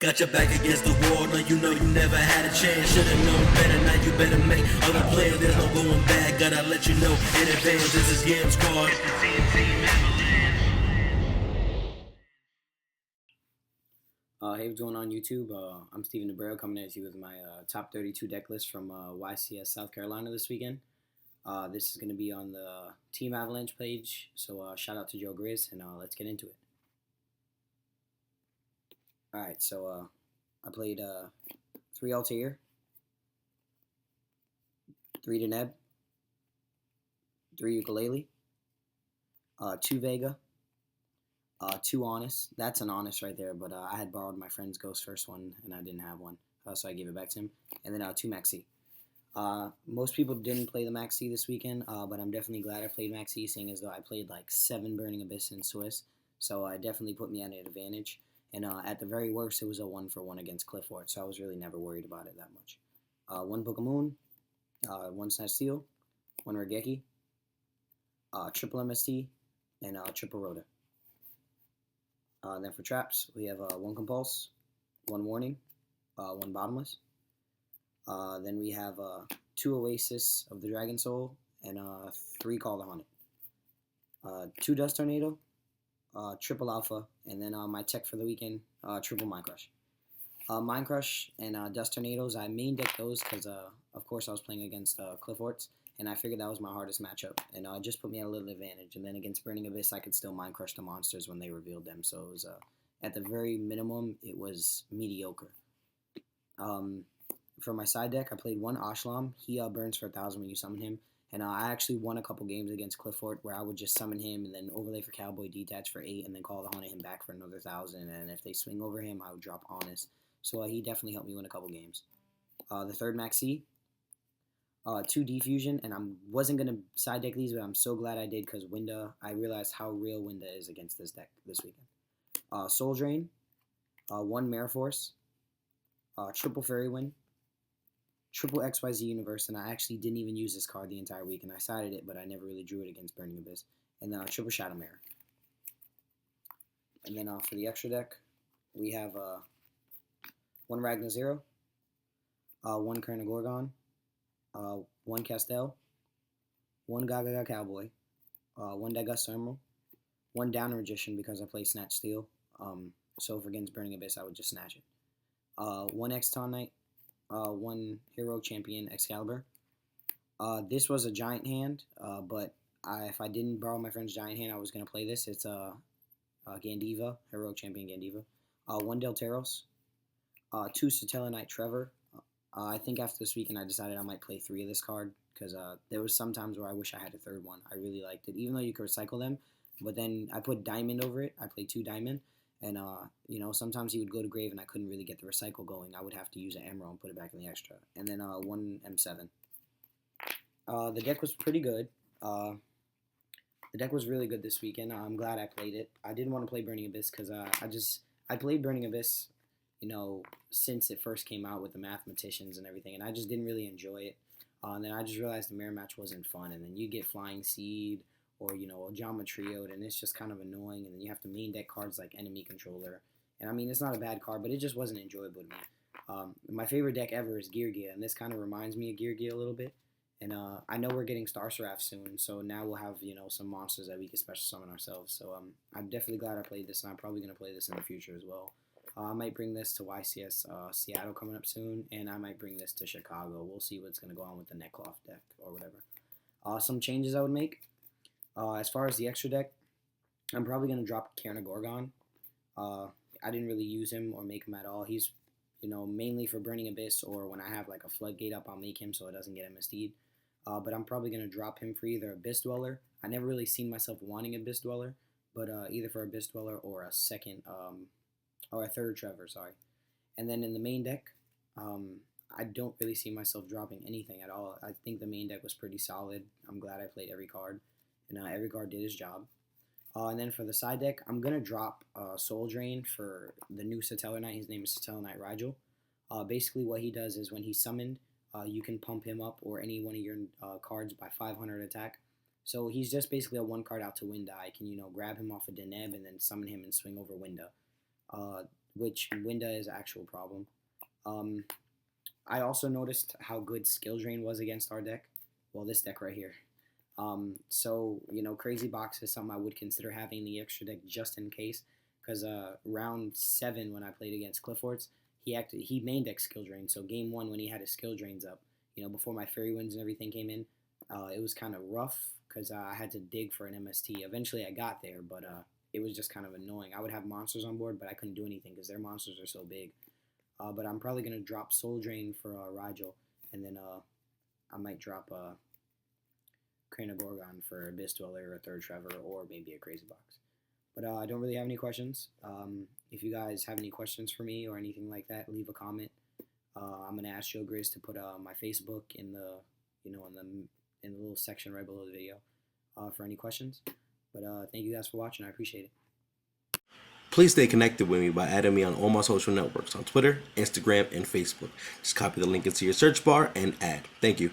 Got your back against the wall, no, you know you never had a chance. Should've known better, now you better make other plans. There's no going back, gotta let you know in advance. This is Game's card. It's the TeamAvalanche. Hey, what's going on YouTube? I'm Stephen Dabreo coming at you with my top 32 deck list from YCS South Carolina this weekend. This is going to be on the Team Avalanche page, so shout out to Joe Grizz, and let's get into it. Alright, so I played 3 Altair, 3 Deneb, 3 Ukulele, 2 Vega, 2 Honest. That's an Honest right there, but I had borrowed my friend's Ghost first one, and I didn't have one, so I gave it back to him. And then 2 Maxi. Most people didn't play the Maxi this weekend, but I'm definitely glad I played Maxi, seeing as though I played like 7 Burning Abyss in Swiss, so it definitely put me at an advantage. And at the very worst, it was a 1-for-1 against Clifford, so I was really never worried about it that much. 1 Pokemon, 1 Snatch Steel, 1 Regeki, triple MST, and triple Rhoda. Then for traps, we have 1 Compulse, 1 Warning, 1 Bottomless. Then we have 2 Oasis of the Dragon Soul, and 3 Call the Haunted. 2 Dust Tornado, triple Alpha, and then my tech for the weekend, triple Mind Crush. Mind Crush and Dust Tornadoes, I main decked those because, of course, I was playing against Clifforts, and I figured that was my hardest matchup, and it just put me at a little advantage. And then against Burning Abyss, I could still Mind Crush the monsters when they revealed them, so it was, at the very minimum, it was mediocre. For my side deck, I played 1 Ashlam. He burns for 1,000 when you summon him. And I actually won a couple games against Clifford where I would just summon him and then overlay for Cowboy, detach for 8, and then call the Haunted him back for another 1,000. And if they swing over him, I would drop Honest. So he definitely helped me win a couple games. The third Maxi, 2 Defusion. And I wasn't going to side deck these, but I'm so glad I did because Winda, I realized how real Winda is against this deck this weekend. Soul Drain, 1 Mare Force, triple Fairy Wind, triple XYZ Universe, and I actually didn't even use this card the entire week, and I sided it, but I never really drew it against Burning Abyss. And then triple Shadow Mirror. And then for the extra deck, we have 1 Ragnar Zero, 1 Gorgon, 1 Castel, 1 Gaga Cowboy, 1 Dagus Emerald, 1 Downer Magician because I play Snatch Steel. So if against Burning Abyss, I would just snatch it. 1 Exton Knight, 1 Hero Champion Excalibur. This was a giant hand, but if I didn't borrow my friend's giant hand, I was going to play this. It's Gandiva, Hero Champion Gandiva. 1 Delteros, 2 SatellarKnight Trevor. I think after this weekend, I decided I might play 3 of this card because there was some times where I wish I had a third one. I really liked it, even though you could recycle them. But then I put Diamond over it. I played 2 Diamond. And, you know, sometimes he would go to grave and I couldn't really get the recycle going. I would have to use an Emerald and put it back in the extra. And then 1 M7. The deck was pretty good. The deck was really good this weekend. I'm glad I played it. I didn't want to play Burning Abyss because I played Burning Abyss, you know, since it first came out with the Mathematicians and everything. And I just didn't really enjoy it. And then I just realized the mirror match wasn't fun. And then you get Flying Seed, or, you know, a Geometrioed, and it's just kind of annoying, and then you have to main deck cards like Enemy Controller, and I mean, it's not a bad card, but it just wasn't enjoyable to me. My favorite deck ever is Gear Gear, and this kind of reminds me of Gear Gear a little bit, and I know we're getting Star Seraph soon, so now we'll have, you know, some monsters that we can special summon ourselves, so I'm definitely glad I played this, and I'm probably going to play this in the future as well. I might bring this to YCS Seattle coming up soon, and I might bring this to Chicago. We'll see what's going to go on with the Neckcloth deck, or whatever. Some changes I would make. As far as the extra deck, I'm probably going to drop Gorgon. I didn't really use him or make him at all. He's, you know, mainly for Burning Abyss, or when I have like a Floodgate up, I'll make him so it doesn't get MSD'd. But I'm probably going to drop him for either Abyss Dweller. I never really seen myself wanting Abyss Dweller, but either for Abyss Dweller or a second, or a third Trevor, sorry. And then in the main deck, I don't really see myself dropping anything at all. I think the main deck was pretty solid. I'm glad I played every card. And every card did his job. And then for the side deck, I'm going to drop Soul Drain for the new SatellarKnight. His name is SatellarKnight Rigel. Basically what he does is when he's summoned, you can pump him up or any one of your cards by 500 attack. So he's just basically a 1 card out to Winda. I can, you know, grab him off of Deneb and then summon him and swing over Winda. which Winda is an actual problem. I also noticed how good Skill Drain was against our deck. Well, this deck right here. So, Crazy Box is something I would consider having in the extra deck just in case. Because round 7 when I played against Clifford's, he main deck Skill Drain. So game 1 when he had his Skill Drains up, before my Fairy Winds and everything came in, it was kind of rough because I had to dig for an MST. Eventually I got there, but it was just kind of annoying. I would have monsters on board, but I couldn't do anything because their monsters are so big. But I'm probably going to drop Soul Drain for Rigel, and then I might drop Crane of Gorgon for Abyss Dweller, a 3rd Trevor, or maybe a Crazy Box. But I don't really have any questions. If you guys have any questions for me or anything like that, leave a comment. I'm gonna ask Joe Grizz to put my Facebook in the in the little section right below the video for any questions. But thank you guys for watching. I appreciate it. Please stay connected with me by adding me on all my social networks on Twitter, Instagram, and Facebook. Just copy the link into your search bar and add. Thank you.